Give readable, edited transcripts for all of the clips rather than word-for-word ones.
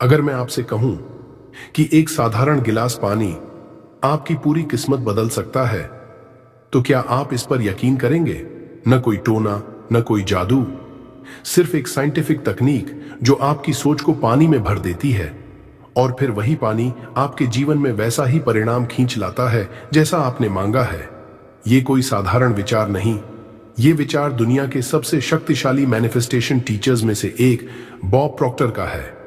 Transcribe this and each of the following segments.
अगर मैं आपसे कहूं कि एक साधारण गिलास पानी आपकी पूरी किस्मत बदल सकता है, तो क्या आप इस पर यकीन करेंगे? न कोई टोना, न कोई जादू, सिर्फ एक साइंटिफिक तकनीक जो आपकी सोच को पानी में भर देती है और फिर वही पानी आपके जीवन में वैसा ही परिणाम खींच लाता है जैसा आपने मांगा है। ये कोई साधारण विचार नहीं, ये विचार दुनिया के सबसे शक्तिशाली मैनिफेस्टेशन टीचर्स में से एक बॉब प्रॉक्टर का है।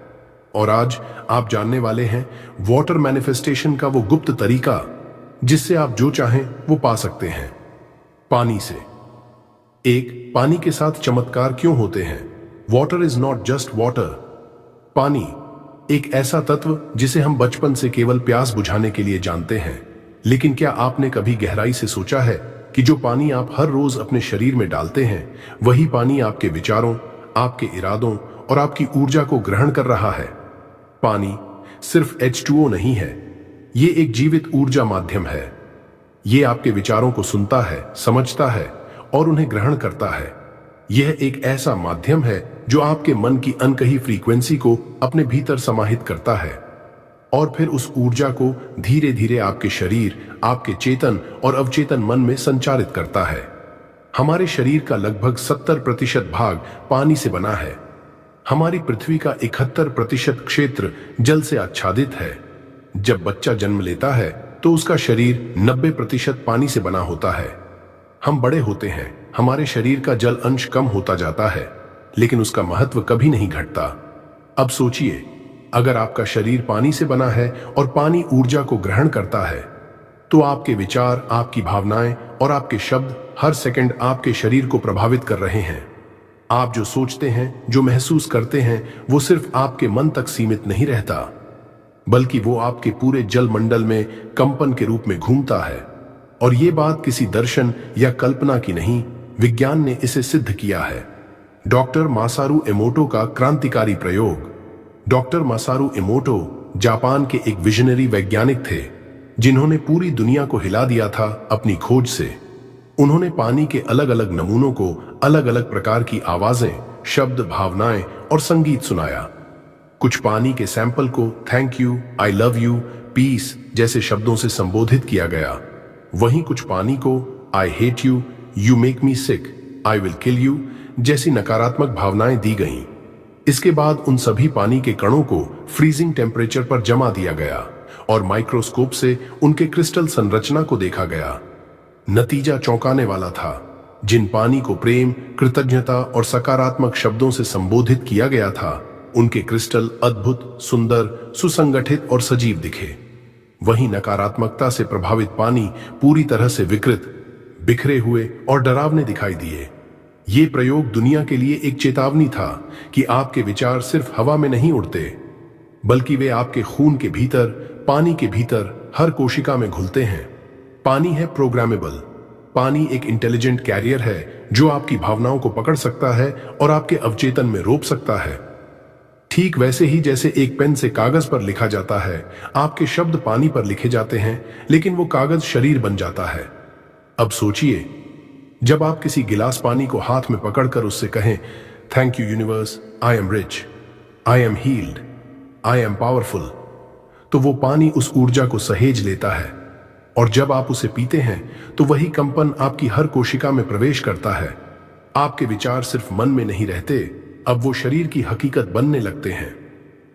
और आज आप जानने वाले हैं वाटर मैनिफेस्टेशन का वो गुप्त तरीका जिससे आप जो चाहें वो पा सकते हैं। पानी से। एक, पानी के साथ चमत्कार क्यों होते हैं? Water is not just water. पानी एक ऐसा तत्व जिसे हम बचपन से केवल प्यास बुझाने के लिए जानते हैं, लेकिन क्या आपने कभी गहराई से सोचा है कि जो पानी आप हर रोज अपने शरीर में डालते हैं, वही पानी आपके विचारों, आपके इरादों और आपकी ऊर्जा को ग्रहण कर रहा है? पानी सिर्फ H2O नहीं है, ये एक जीवित ऊर्जा माध्यम है। ये आपके विचारों को सुनता है, समझता है और उन्हें ग्रहण करता है। यह एक ऐसा माध्यम है जो आपके मन की अनकही फ्रीक्वेंसी को अपने भीतर समाहित करता है और फिर उस ऊर्जा को धीरे धीरे आपके शरीर, आपके चेतन और अवचेतन मन में संचारित करता है। हमारे शरीर का लगभग 70% भाग पानी से बना है। हमारी पृथ्वी का 71% क्षेत्र जल से आच्छादित है। जब बच्चा जन्म लेता है तो उसका शरीर 90% पानी से बना होता है। हम बड़े होते हैं, हमारे शरीर का जल अंश कम होता जाता है, लेकिन उसका महत्व कभी नहीं घटता। अब सोचिए, अगर आपका शरीर पानी से बना है और पानी ऊर्जा को ग्रहण करता है, तो आपके विचार, आपकी भावनाएं और आपके शब्द हर सेकंड आपके शरीर को प्रभावित कर रहे हैं। आप जो सोचते हैं, जो महसूस करते हैं, वो सिर्फ आपके मन तक सीमित नहीं रहता, बल्कि वो आपके पूरे जल मंडल में कंपन के रूप में घूमता है। और ये बात किसी दर्शन या कल्पना की नहीं, विज्ञान ने इसे सिद्ध किया है। डॉक्टर मासारू इमोटो का क्रांतिकारी प्रयोग। डॉक्टर मासारू इमोटो जापान के एक विजनरी वैज्ञानिक थे जिन्होंने पूरी दुनिया को हिला दिया था अपनी खोज से। उन्होंने पानी के अलग अलग नमूनों को अलग अलग प्रकार की आवाजें, शब्द, भावनाएं और संगीत सुनाया। कुछ पानी के सैंपल को thank you, I love you, peace जैसे शब्दों से संबोधित किया गया। वहीं कुछ पानी को I hate you, you make me sick, I will kill you जैसी नकारात्मक भावनाएं दी गईं। इसके बाद उन सभी पानी के कणों को फ्रीजिंग टेम्परेचर पर जमा दिया गया और माइक्रोस्कोप से उनके क्रिस्टल संरचना को देखा गया। नतीजा चौंकाने वाला था। जिन पानी को प्रेम, कृतज्ञता और सकारात्मक शब्दों से संबोधित किया गया था, उनके क्रिस्टल अद्भुत, सुंदर, सुसंगठित और सजीव दिखे। वहीं नकारात्मकता से प्रभावित पानी पूरी तरह से विकृत, बिखरे हुए और डरावने दिखाई दिए। ये प्रयोग दुनिया के लिए एक चेतावनी था कि आपके विचार सिर्फ हवा में नहीं उड़ते, बल्कि वे आपके खून के भीतर, पानी के भीतर हर कोशिका में घुलते हैं। पानी है प्रोग्रामेबल। पानी एक इंटेलिजेंट कैरियर है जो आपकी भावनाओं को पकड़ सकता है और आपके अवचेतन में रोप सकता है। ठीक वैसे ही जैसे एक पेन से कागज पर लिखा जाता है, आपके शब्द पानी पर लिखे जाते हैं, लेकिन वो कागज शरीर बन जाता है। अब सोचिए, जब आप किसी गिलास पानी को हाथ में पकड़कर उससे कहें thank you universe, I am rich, I am heeled, I am powerful, तो वो पानी उस ऊर्जा को सहेज लेता है। और जब आप उसे पीते हैं तो वही कंपन आपकी हर कोशिका में प्रवेश करता है। आपके विचार सिर्फ मन में नहीं रहते, अब वो शरीर की हकीकत बनने लगते हैं।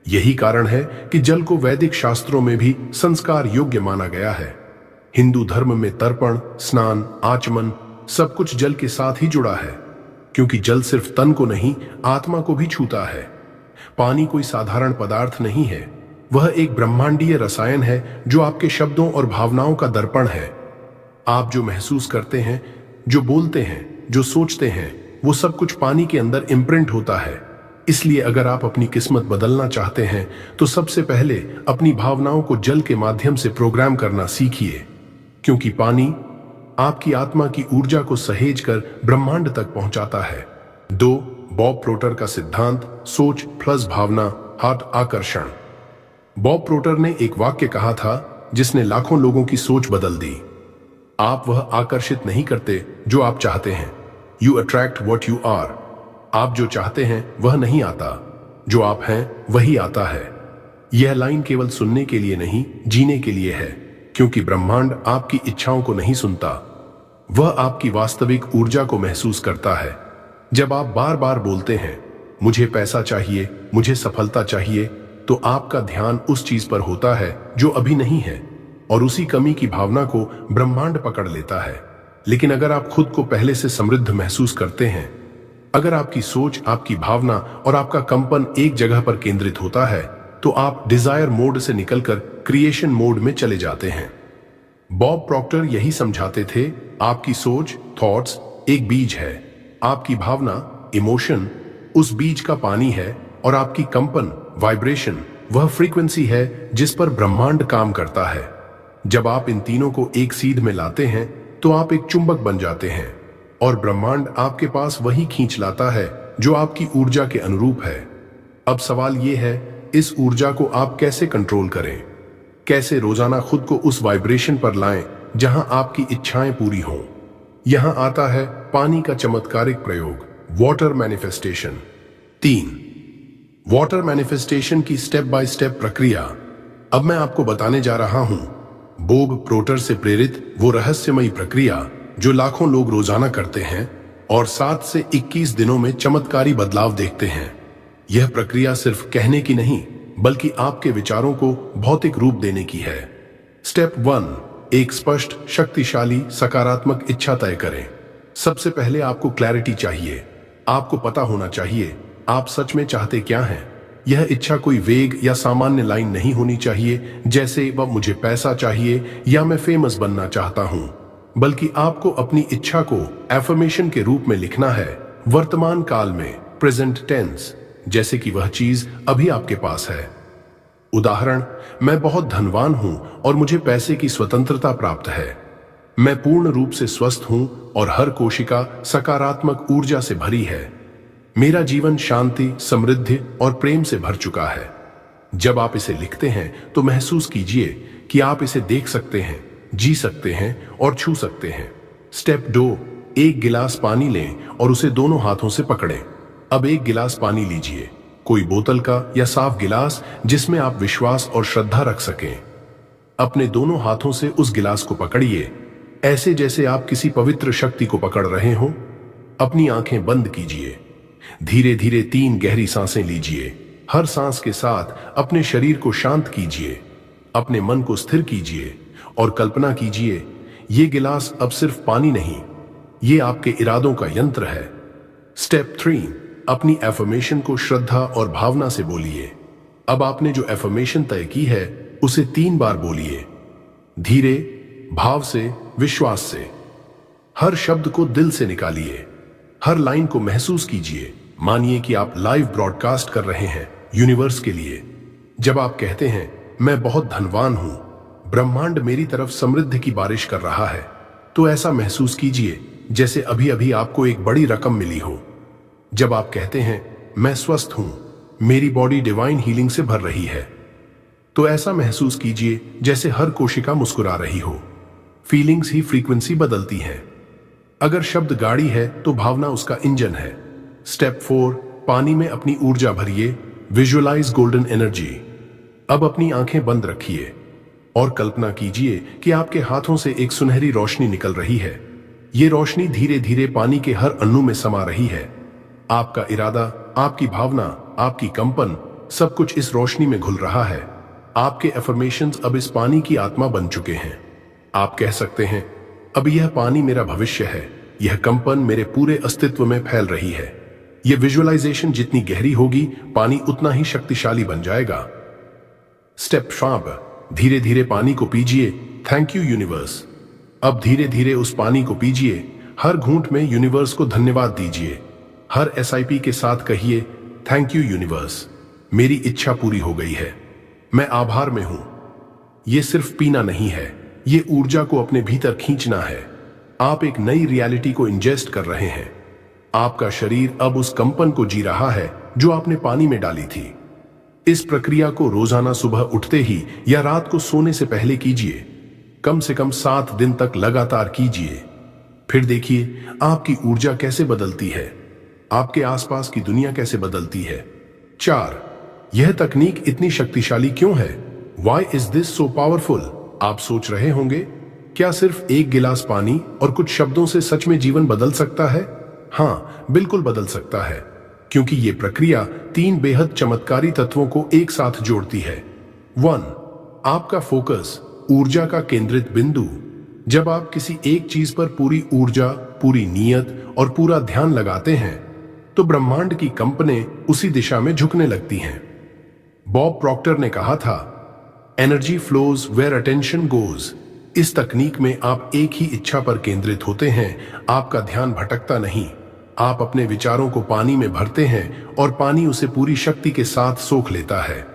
यही कारण है कि जल को वैदिक शास्त्रों में भी संस्कार योग्य माना गया है। हिंदू धर्म में तर्पण, स्नान, आचमन सब कुछ जल के साथ ही जुड़ा है, क्योंकि जल सिर्फ तन को नहीं, आत्मा को भी छूता है। पानी कोई साधारण पदार्थ नहीं है, वह एक ब्रह्मांडीय रसायन है जो आपके शब्दों और भावनाओं का दर्पण है। आप जो महसूस करते हैं, जो बोलते हैं, जो सोचते हैं, वो सब कुछ पानी के अंदर इम्प्रिंट होता है। इसलिए अगर आप अपनी किस्मत बदलना चाहते हैं तो सबसे पहले अपनी भावनाओं को जल के माध्यम से प्रोग्राम करना सीखिए, क्योंकि पानी आपकी आत्मा की ऊर्जा को सहेज कर ब्रह्मांड तक पहुंचाता है। 2. बॉब प्रोटर का सिद्धांत, सोच प्लस भावना, हार्ट आकर्षण। बॉब प्रोटर ने एक वाक्य कहा था जिसने लाखों लोगों की सोच बदल दी। आप वह आकर्षित नहीं करते जो आप चाहते हैं, you attract what you are. आप जो चाहते हैं वह नहीं आता, जो आप हैं वही आता है। यह लाइन केवल सुनने के लिए नहीं, जीने के लिए है, क्योंकि ब्रह्मांड आपकी इच्छाओं को नहीं सुनता, वह आपकी वास्तविक ऊर्जा को महसूस करता है। जब आप बार बार बोलते हैं मुझे पैसा चाहिए, मुझे सफलता चाहिए, तो आपका ध्यान उस चीज पर होता है जो अभी नहीं है, और उसी कमी की भावना को ब्रह्मांड पकड़ लेता है। लेकिन अगर आप खुद को पहले से समृद्ध महसूस करते हैं, अगर आपकी सोच, आपकी भावना और आपका कंपन एक जगह पर केंद्रित होता है, तो आप डिजायर मोड से निकलकर क्रिएशन मोड में चले जाते हैं। बॉब प्रॉक्टर यही समझाते थे, आपकी सोच, थॉट्स एक बीज है, आपकी भावना, इमोशन उस बीज का पानी है, और आपकी कंपन, वाइब्रेशन वह फ्रीक्वेंसी है जिस पर ब्रह्मांड काम करता है। जब आप इन तीनों को एक सीध में लाते हैं तो आप एक चुंबक बन जाते हैं, और ब्रह्मांड आपके पास वही खींच लाता है जो आपकी ऊर्जा के अनुरूप है। अब सवाल यह है, इस ऊर्जा को आप कैसे कंट्रोल करें, कैसे रोजाना खुद को उस वाइब्रेशन पर लाएं जहां आपकी इच्छाएं पूरी हों। यहां आता है पानी का चमत्कारिक प्रयोग, वाटर मैनिफेस्टेशन। 3, वाटर मैनिफेस्टेशन की स्टेप बाय स्टेप प्रक्रिया। अब मैं आपको बताने जा रहा हूं बॉब प्रॉक्टर से प्रेरित वो रहस्यमयी प्रक्रिया जो लाखों लोग रोजाना करते हैं और 7 से 21 दिनों में चमत्कारी बदलाव देखते हैं। यह प्रक्रिया सिर्फ कहने की नहीं, बल्कि आपके विचारों को भौतिक रूप देने की है। स्टेप 1, एक स्पष्ट, शक्तिशाली, सकारात्मक इच्छा तय करें। सबसे पहले आपको क्लैरिटी चाहिए। आपको पता होना चाहिए आप सच में चाहते क्या हैं। यह इच्छा कोई वेग या सामान्य लाइन नहीं होनी चाहिए, जैसे वह मुझे पैसा चाहिए या मैं फेमस बनना चाहता हूं, बल्कि आपको अपनी इच्छा को एफर्मेशन के रूप में लिखना है, वर्तमान काल में, प्रेजेंट टेंस, जैसे कि वह चीज अभी आपके पास है। उदाहरण, मैं बहुत धनवान हूं और मुझे पैसे की स्वतंत्रता प्राप्त है। मैं पूर्ण रूप से स्वस्थ हूं और हर कोशिका सकारात्मक ऊर्जा से भरी है। मेरा जीवन शांति, समृद्धि और प्रेम से भर चुका है। जब आप इसे लिखते हैं तो महसूस कीजिए कि आप इसे देख सकते हैं, जी सकते हैं और छू सकते हैं। स्टेप 2, एक गिलास पानी लें और उसे दोनों हाथों से पकड़ें। अब एक गिलास पानी लीजिए, कोई बोतल का या साफ गिलास जिसमें आप विश्वास और श्रद्धा रख सकें। अपने दोनों हाथों से उस गिलास को पकड़िए, ऐसे जैसे आप किसी पवित्र शक्ति को पकड़ रहे हो। अपनी आंखें बंद कीजिए। धीरे धीरे 3 गहरी सांसें लीजिए। हर सांस के साथ अपने शरीर को शांत कीजिए, अपने मन को स्थिर कीजिए और कल्पना कीजिए ये गिलास अब सिर्फ पानी नहीं, ये आपके इरादों का यंत्र है। स्टेप 3, अपनी एफर्मेशन को श्रद्धा और भावना से बोलिए। अब आपने जो एफर्मेशन तय की है उसे 3 बार बोलिए, धीरे, भाव से, विश्वास से। हर शब्द को दिल से निकालिए, हर लाइन को महसूस कीजिए। मानिए कि आप लाइव ब्रॉडकास्ट कर रहे हैं यूनिवर्स के लिए। जब आप कहते हैं मैं बहुत धनवान हूं, ब्रह्मांड मेरी तरफ समृद्धि की बारिश कर रहा है, तो ऐसा महसूस कीजिए जैसे अभी अभी आपको एक बड़ी रकम मिली हो। जब आप कहते हैं मैं स्वस्थ हूं, मेरी बॉडी डिवाइन हीलिंग से भर रही है, तो ऐसा महसूस कीजिए जैसे हर कोशिका मुस्कुरा रही हो। फीलिंग्स ही फ्रीक्वेंसी बदलती हैं। अगर शब्द गाड़ी है तो भावना उसका इंजन है। स्टेप 4, पानी में अपनी ऊर्जा भरिए। Visualise golden energy. अब अपनी आंखें बंद रखिए और कल्पना कीजिए कि आपके हाथों से एक सुनहरी रोशनी निकल रही है। ये रोशनी धीरे धीरे पानी के हर अणु में समा रही है। आपका इरादा, आपकी भावना, आपकी कंपन, सब कुछ इस रोशनी में घुल रहा है। आपके एफर्मेशंस अब इस पानी की आत्मा बन चुके हैं। आप कह सकते हैं अब यह पानी मेरा भविष्य है, यह कंपन मेरे पूरे अस्तित्व में फैल रही है। यह विजुअलाइजेशन जितनी गहरी होगी, पानी उतना ही शक्तिशाली बन जाएगा। स्टेप 5, धीरे धीरे पानी को पीजिए। Thank you universe. अब धीरे धीरे उस पानी को पीजिए। हर घूंट में यूनिवर्स को धन्यवाद दीजिए। हर SIP के साथ कहिए थैंक यू यूनिवर्स, मेरी इच्छा पूरी हो गई है, मैं आभार में हूं। यह सिर्फ पीना नहीं है, ये ऊर्जा को अपने भीतर खींचना है। आप एक नई रियलिटी को इंजेस्ट कर रहे हैं। आपका शरीर अब उस कंपन को जी रहा है जो आपने पानी में डाली थी। इस प्रक्रिया को रोजाना सुबह उठते ही या रात को सोने से पहले कीजिए। कम से कम 7 दिन तक लगातार कीजिए। फिर देखिए आपकी ऊर्जा कैसे बदलती है, आपके आसपास की दुनिया कैसे बदलती है। 4, यह तकनीक इतनी शक्तिशाली क्यों है? Why is this so powerful? आप सोच रहे होंगे, क्या सिर्फ एक गिलास पानी और कुछ शब्दों से सच में जीवन बदल सकता है? हाँ, बिल्कुल बदल सकता है, क्योंकि यह प्रक्रिया 3 बेहद चमत्कारी तत्वों को एक साथ जोड़ती है। 1. आपका फोकस, ऊर्जा का केंद्रित बिंदु। जब आप किसी एक चीज पर पूरी ऊर्जा, पूरी नीयत और पूरा ध्यान लगाते हैं, तो ब्रह्मांड की कंपनें उसी दिशा में झुकने लगती हैं। बॉब प्रॉक्टर ने कहा था, energy flows where attention goes. इस तकनीक में आप एक ही इच्छा पर केंद्रित होते हैं, आपका ध्यान भटकता नहीं। आप अपने विचारों को पानी में भरते हैं और पानी उसे पूरी शक्ति के साथ सोख लेता है।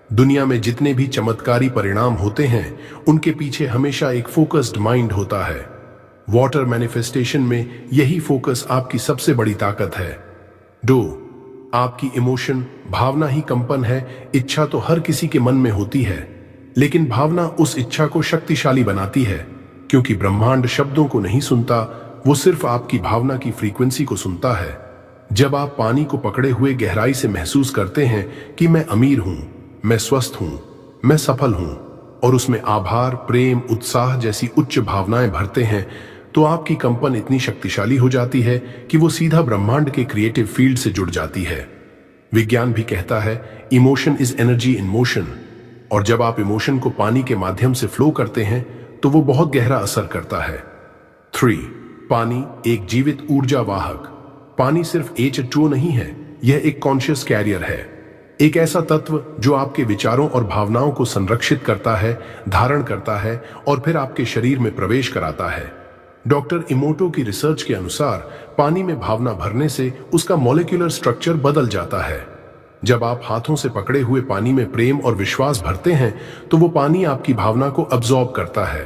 दुनिया में जितने भी चमत्कारी परिणाम होते हैं, उनके पीछे हमेशा एक फोकस्ड माइंड होता है। वाटर मैनिफेस्टेशन में यही फोकस आपकी सबसे बड़ी ताकत है। 2. आपकी इमोशन, भावना ही कंपन है। इच्छा तो हर किसी के मन में होती है, लेकिन भावना उस इच्छा को शक्तिशाली बनाती है, क्योंकि ब्रह्मांड शब्दों को नहीं सुनता, वो सिर्फ आपकी भावना की फ्रीक्वेंसी को सुनता है। जब आप पानी को पकड़े हुए गहराई से महसूस करते हैं कि मैं अमीर हूं, मैं स्वस्थ हूं, मैं सफल हूं, और उसमें आभार, प्रेम, उत्साह जैसी उच्च भावनाएं भरते हैं, तो आपकी कंपन इतनी शक्तिशाली हो जाती है कि वो सीधा ब्रह्मांड के क्रिएटिव फील्ड से जुड़ जाती है। विज्ञान भी कहता है, emotion is energy in motion. और जब आप इमोशन को पानी के माध्यम से फ्लो करते हैं, तो वो बहुत गहरा असर करता है। 3. पानी एक जीवित ऊर्जा वाहक। पानी सिर्फ H2O नहीं है, यह एक कॉन्शियस कैरियर है। एक ऐसा तत्व जो आपके विचारों और भावनाओं को संरक्षित करता है, धारण करता है और फिर आपके शरीर में प्रवेश कराता है। डॉक्टर इमोटो की रिसर्च के अनुसार पानी में भावना भरने से उसका मॉलिक्यूलर स्ट्रक्चर बदल जाता है। जब आप हाथों से पकड़े हुए पानी में प्रेम और विश्वास भरते हैं, तो वो पानी आपकी भावना को अब्सॉर्ब करता है,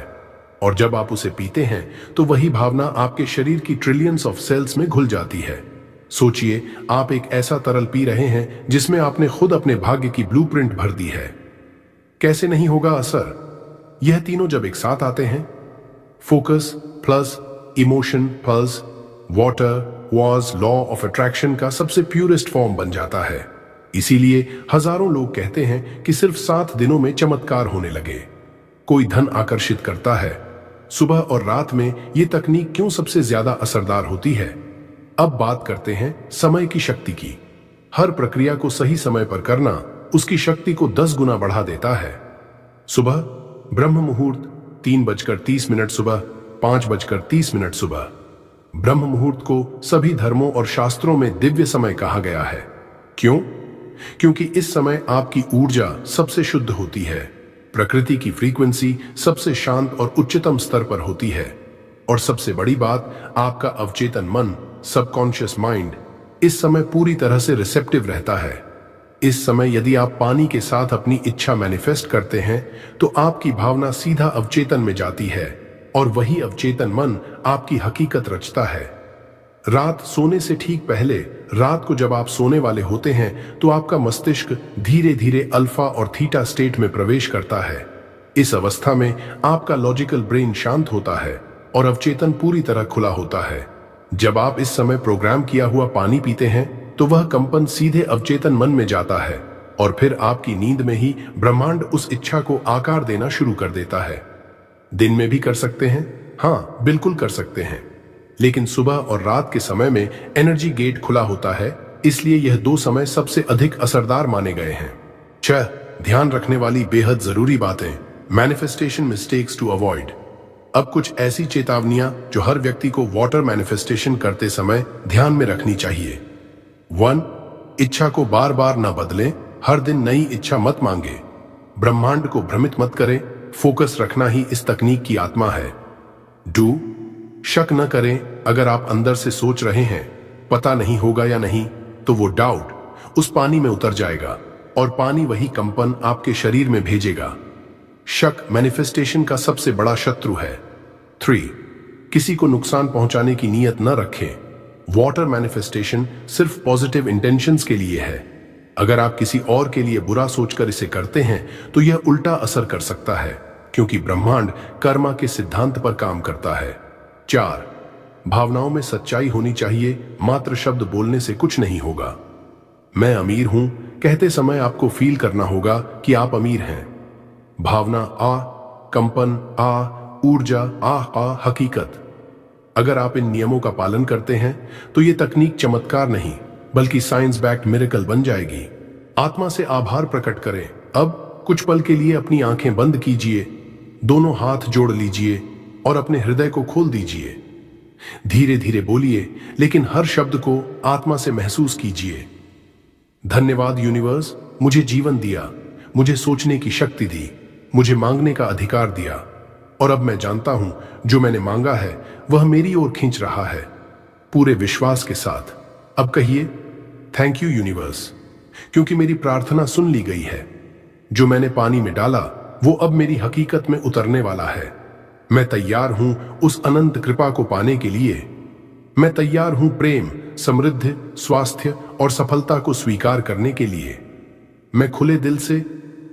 और जब आप उसे पीते हैं, तो वही भावना आपके शरीर की ट्रिलियंस ऑफ सेल्स में घुल जाती है। सोचिए, आप एक ऐसा तरल पी रहे हैं जिसमें आपने खुद अपने भाग्य की ब्लूप्रिंट भर दी है। कैसे नहीं होगा असर? यह तीनों जब एक साथ आते हैं, focus plus emotion plus water was law of attraction का सबसे प्यूरेस्ट फॉर्म बन जाता है। इसीलिए हजारों लोग कहते हैं कि सिर्फ 7 दिनों में चमत्कार होने लगे। कोई धन आकर्षित करता है। सुबह और रात में यह तकनीक क्यों सबसे ज्यादा असरदार होती है? अब बात करते हैं समय की शक्ति की। हर प्रक्रिया को सही समय पर करना उसकी शक्ति को 10 गुना बढ़ा देता है। सुबह ब्रह्म मुहूर्त 3:30 सुबह, 5:30 सुबह। ब्रह्म मुहूर्त को सभी धर्मों और शास्त्रों में दिव्य समय कहा गया है। क्यों? क्योंकि इस समय आपकी ऊर्जा सबसे शुद्ध होती है, प्रकृति की फ्रीक्वेंसी सबसे शांत और उच्चतम स्तर पर होती है, और सबसे बड़ी बात, आपका अवचेतन मन, सबकॉन्शियस माइंड इस समय पूरी तरह से रिसेप्टिव रहता है। इस समय यदि आप पानी के साथ अपनी इच्छा मैनिफेस्ट करते हैं, तो आपकी भावना सीधा अवचेतन में जाती है, और वही अवचेतन मन आपकी हकीकत रचता है। रात सोने से ठीक पहले, रात को जब आप सोने वाले होते हैं, तो आपका मस्तिष्क धीरे धीरे अल्फा और थीटा स्टेट में प्रवेश करता है। इस अवस्था में आपका लॉजिकल ब्रेन शांत होता है और अवचेतन पूरी तरह खुला होता है। जब आप इस समय प्रोग्राम किया हुआ पानी पीते हैं, तो वह कंपन सीधे अवचेतन मन में जाता है, और फिर आपकी नींद में ही ब्रह्मांड उस इच्छा को आकार देना शुरू कर देता है। दिन में भी कर सकते हैं? हाँ, बिल्कुल कर सकते हैं, लेकिन सुबह और रात के समय में एनर्जी गेट खुला होता है, इसलिए यह 2 समय सबसे अधिक असरदार माने गए हैं। 6. ध्यान रखने वाली बेहद जरूरी बातें, मैनिफेस्टेशन मिस्टेक्स टू अवॉइड। अब कुछ ऐसी चेतावनियां जो हर व्यक्ति को वाटर मैनिफेस्टेशन करते समय ध्यान में रखनी चाहिए। 1. इच्छा को बार बार न बदलें, हर दिन नई इच्छा मत मांगे। ब्रह्मांड को भ्रमित मत करें, फोकस रखना ही इस तकनीक की आत्मा है। 2. शक न करें, अगर आप अंदर से सोच रहे हैं पता नहीं होगा या नहीं, तो वो डाउट उस पानी में उतर जाएगा, और पानी वही कंपन आपके शरीर में भेजेगा। शक मैनिफेस्टेशन का सबसे बड़ा शत्रु है। 3. किसी को नुकसान पहुंचाने की नीयत न रखें। वाटर मैनिफेस्टेशन सिर्फ पॉजिटिव इंटेंशंस के लिए है। अगर आप किसी और के लिए बुरा सोचकर इसे करते हैं, तो यह उल्टा असर कर सकता है, क्योंकि ब्रह्मांड कर्मा के सिद्धांत पर काम करता है। 4. भावनाओं में सच्चाई होनी चाहिए, मात्र शब्द बोलने से कुछ नहीं होगा। मैं अमीर हूं कहते समय आपको फील करना होगा कि आप अमीर हैं। भावना आ, कंपन आ, ऊर्जा आ, हकीकत। अगर आप इन नियमों का पालन करते हैं तो ये तकनीक चमत्कार नहीं बल्कि साइंस बैक्ड मिरेकल बन जाएगी। आत्मा से आभार प्रकट करें। अब कुछ पल के लिए अपनी आंखें बंद कीजिए, दोनों हाथ जोड़ लीजिए और अपने हृदय को खोल दीजिए। धीरे धीरे बोलिए, लेकिन हर शब्द को आत्मा से महसूस कीजिए। धन्यवाद यूनिवर्स, मुझे जीवन दिया, मुझे सोचने की शक्ति दी, मुझे मांगने का अधिकार दिया, और अब मैं जानता हूं जो मैंने मांगा है वह मेरी ओर खींच रहा है। पूरे विश्वास के साथ अब कहिए, थैंक यू यूनिवर्स, क्योंकि मेरी प्रार्थना सुन ली गई है। जो मैंने पानी में डाला वो अब मेरी हकीकत में उतरने वाला है। मैं तैयार हूं उस अनंत कृपा को पाने के लिए। मैं तैयार हूं प्रेम, समृद्धि, स्वास्थ्य और सफलता को स्वीकार करने के लिए। मैं खुले दिल से,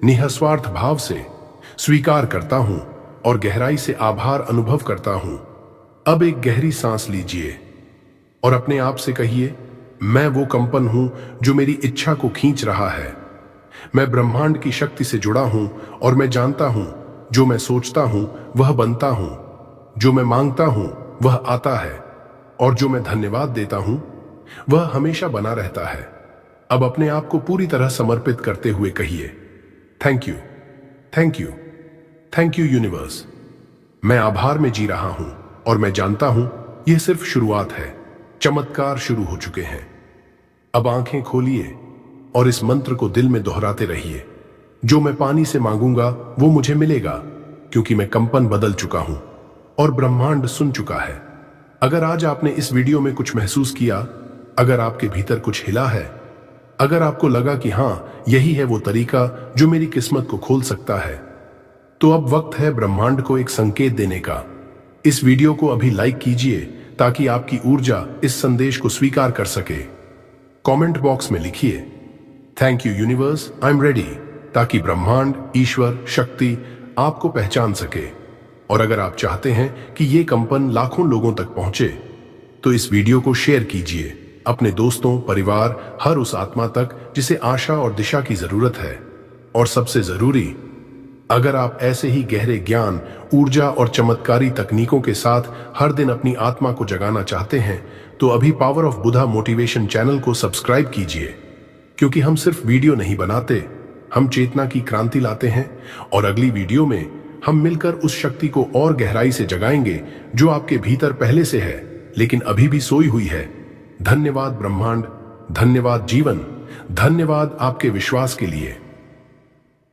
निःस्वार्थ भाव से स्वीकार करता हूं और गहराई से आभार अनुभव करता हूं। अब एक गहरी सांस लीजिए और अपने आप से कहिए, मैं वो कंपन हूं जो मेरी इच्छा को खींच रहा है। मैं ब्रह्मांड की शक्ति से जुड़ा हूं और मैं जानता हूं जो मैं सोचता हूं वह बनता हूं, जो मैं मांगता हूं वह आता है, और जो मैं धन्यवाद देता हूं वह हमेशा बना रहता है। अब अपने आप को पूरी तरह समर्पित करते हुए कहिए, thank you, thank you, thank you universe. मैं आभार में जी रहा हूं और मैं जानता हूं यह सिर्फ शुरुआत है। चमत्कार शुरू हो चुके हैं। अब आंखें खोलिए और इस मंत्र को दिल में दोहराते रहिए, जो मैं पानी से मांगूंगा वो मुझे मिलेगा, क्योंकि मैं कंपन बदल चुका हूं और ब्रह्मांड सुन चुका है। अगर आज आपने इस वीडियो में कुछ महसूस किया, अगर आपके भीतर कुछ हिला है, अगर आपको लगा कि हां यही है वो तरीका जो मेरी किस्मत को खोल सकता है, तो अब वक्त है ब्रह्मांड को एक संकेत देने का। इस वीडियो को अभी लाइक कीजिए ताकि आपकी ऊर्जा इस संदेश को स्वीकार कर सके। कमेंट बॉक्स में लिखिए, thank you universe, I am ready, ताकि ब्रह्मांड, ईश्वर, शक्ति आपको पहचान सके। और अगर आप चाहते हैं कि ये कंपन लाखों लोगों तक पहुंचे, तो इस वीडियो को शेयर कीजिए अपने दोस्तों, परिवार, हर उस आत्मा तक जिसे आशा और दिशा की जरूरत है। और सबसे जरूरी, अगर आप ऐसे ही गहरे ज्ञान, ऊर्जा और चमत्कारी तकनीकों के साथ हर दिन अपनी आत्मा को जगाना चाहते हैं, तो अभी power of Buddha motivation channel को सब्सक्राइब कीजिए, क्योंकि हम सिर्फ वीडियो नहीं बनाते, हम चेतना की क्रांति लाते हैं। और अगली वीडियो में हम मिलकर उस शक्ति को और गहराई से जगाएंगे जो आपके भीतर पहले से है, लेकिन अभी भी सोई हुई है। धन्यवाद ब्रह्मांड, धन्यवाद जीवन, धन्यवाद आपके विश्वास के लिए।